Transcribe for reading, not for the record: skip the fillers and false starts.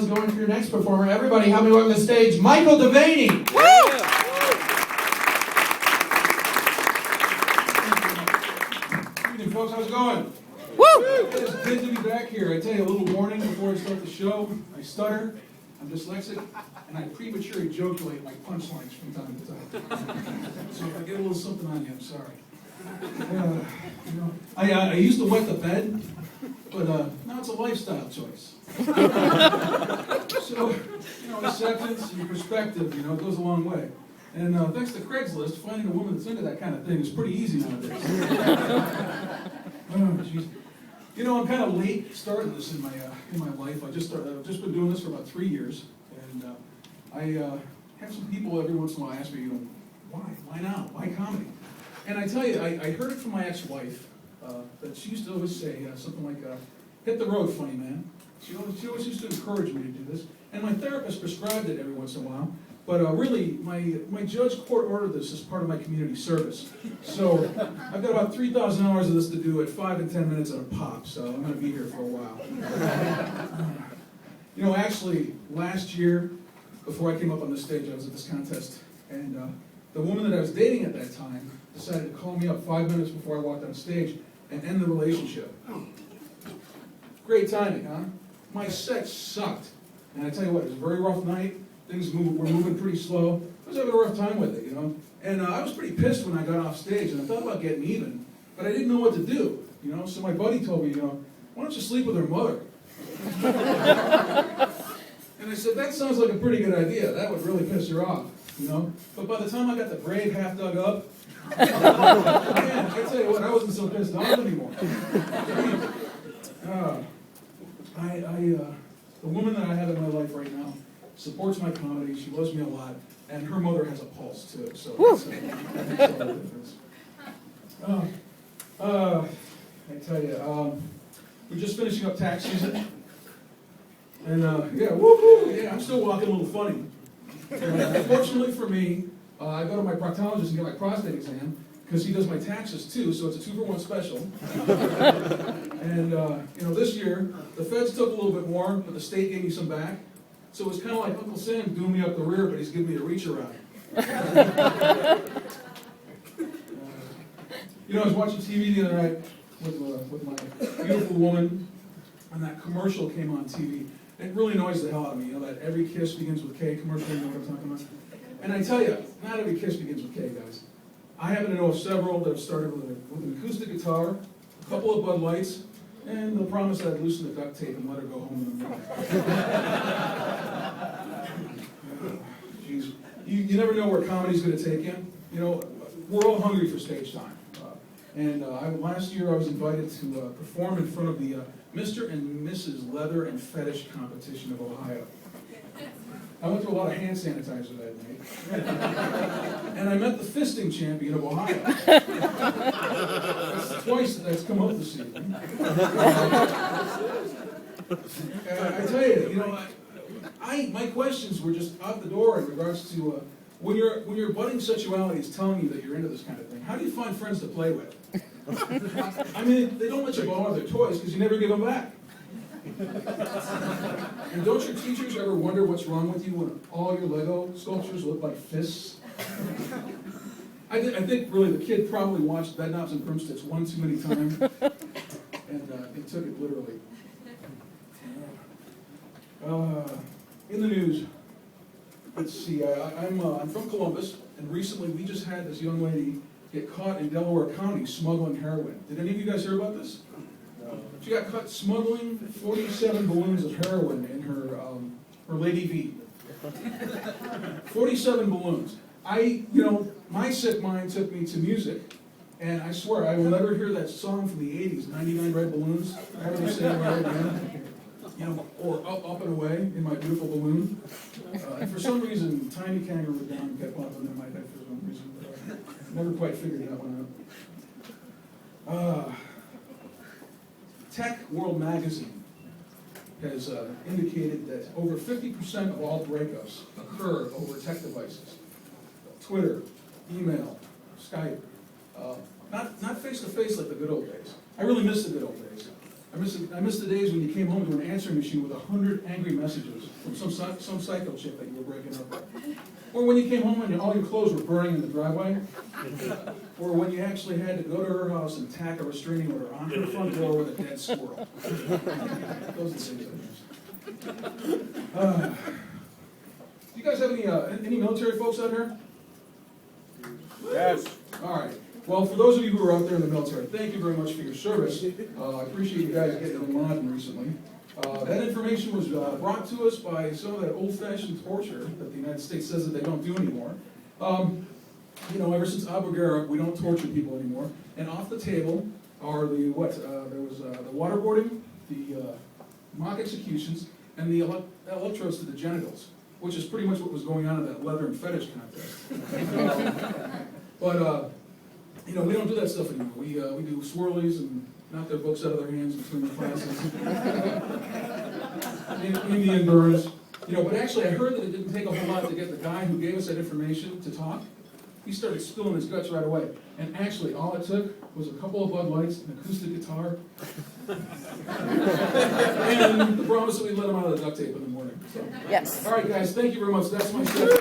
is going to your next performer. Everybody help me welcome to the stage, Michael Devaney. Woo! Good evening, folks. How's it going? Woo! It's good to be back here. I tell you a little warning before I start the show. I stutter, I'm dyslexic, and I prematurely joculate my punchlines from time to time. So if I get a little something on you, I'm sorry. I used to wet the bed, but now it's a lifestyle choice. So, acceptance and perspective, goes a long way. And thanks to Craigslist, finding a woman that's into that kind of thing is pretty easy nowadays. Oh, geez. I'm kind of late starting this in my life. I've just been doing this for about 3 years, and I have some people every once in a while ask me, why now? Why comedy? And I tell you, I heard it from my ex-wife that she used to always say something like, "Hit the road, funny man." She always used to encourage me to do this, and my therapist prescribed it every once in a while. But really, my judge court ordered this as part of my community service. So I've got about 3,000 hours of this to do at 5 and 10 minutes at a pop, so I'm going to be here for a while. Actually, last year, before I came up on this stage, I was at this contest, and the woman that I was dating at that time decided to call me up 5 minutes before I walked on stage and end the relationship. Great timing, huh? My sex sucked. And I tell you what, it was a very rough night. Things were moving pretty slow. I was having a rough time with it, And I was pretty pissed when I got off stage, and I thought about getting even, but I didn't know what to do, So my buddy told me, why don't you sleep with her mother? And I said, that sounds like a pretty good idea. That would really piss her off, But by the time I got the grave half dug up, man, I tell you what, I wasn't so pissed off anymore. The woman that I have in my life right now supports my comedy. She loves me a lot, and her mother has a pulse too. So that makes all the difference. I tell you, we're just finishing up tax season, and I'm still walking a little funny. Fortunately for me, I go to my proctologist and get my prostate exam because he does my taxes too. So it's a 2-for-1 special. And this year the feds took a little bit more, but the state gave me some back. So it was kind of like Uncle Sam doing me up the rear, but he's giving me a reach around. I was watching TV the other night with my beautiful woman, and that commercial came on TV. It really annoys the hell out of me, that every kiss begins with K commercial, you know what I'm talking about? And I tell you, not every kiss begins with K, guys. I happen to know of several that have started with an acoustic guitar, a couple of Bud Lights, and the promise that I'd loosen the duct tape and let her go home in the morning. Jeez. You never know where comedy's going to take you. We're all hungry for stage time. Last year I was invited to perform in front of the Mr. and Mrs. Leather and Fetish Competition of Ohio. I went through a lot of hand sanitizer that night. And I met the fisting champion of Ohio. That's twice that's come up this evening. I tell you, my questions were just out the door in regards to when your budding sexuality is telling you that you're into this kind of thing, how do you find friends to play with? I mean, they don't let you borrow their toys because you never give them back. And don't your teachers ever wonder what's wrong with you when all your Lego sculptures look like fists? I think really the kid probably watched Bedknobs and Broomsticks one too many times, and he took it literally. In the news, let's see, I'm from Columbus, and recently we just had this young lady get caught in Delaware County smuggling heroin. Did any of you guys hear about this? She got caught smuggling 47 balloons of heroin in her Lady V. 47 balloons. My sick mind took me to music, and I swear I will never hear that song from the 80s, 99 Red Balloons, ever the same way again. Or up and away in my beautiful balloon. And for some reason, Tiny Kangaroo Down kept popping in my head for some reason, but I never quite figured that one out. Tech World Magazine has indicated that over 50% of all breakups occur over tech devices. Twitter, email, Skype, not face-to-face like the good old days. I really miss the good old days. I miss the days when you came home to an answering machine with 100 angry messages from some psycho chick that you were breaking up with. Or when you came home and all your clothes were burning in the driveway. Or when you actually had to go to her house and tack a restraining order on her front door with a dead squirrel. Those are the things I miss. Do you guys have any military folks out here? Yes. All right. Well, for those of you who are out there in the military, thank you very much for your service. I appreciate you guys getting in line recently. That information was brought to us by some of that old-fashioned torture that the United States says that they don't do anymore. You know, ever since Abu Ghraib, we don't torture people anymore. And off the table are the there was the waterboarding, the mock executions, and the electrodes to the genitals, which is pretty much what was going on in that leather and fetish contest. You know, we don't do that stuff anymore. We do swirlies and knock their books out of their hands between the classes. Indian burns. You know, but actually I heard that it didn't take a whole lot to get the guy who gave us that information to talk. He started spilling his guts right away. And actually all it took was a couple of Bud Lights, an acoustic guitar, and the promise that we'd let him out of the duct tape in the morning. So. Yes. All right, guys, thank you very much. That's my stuff.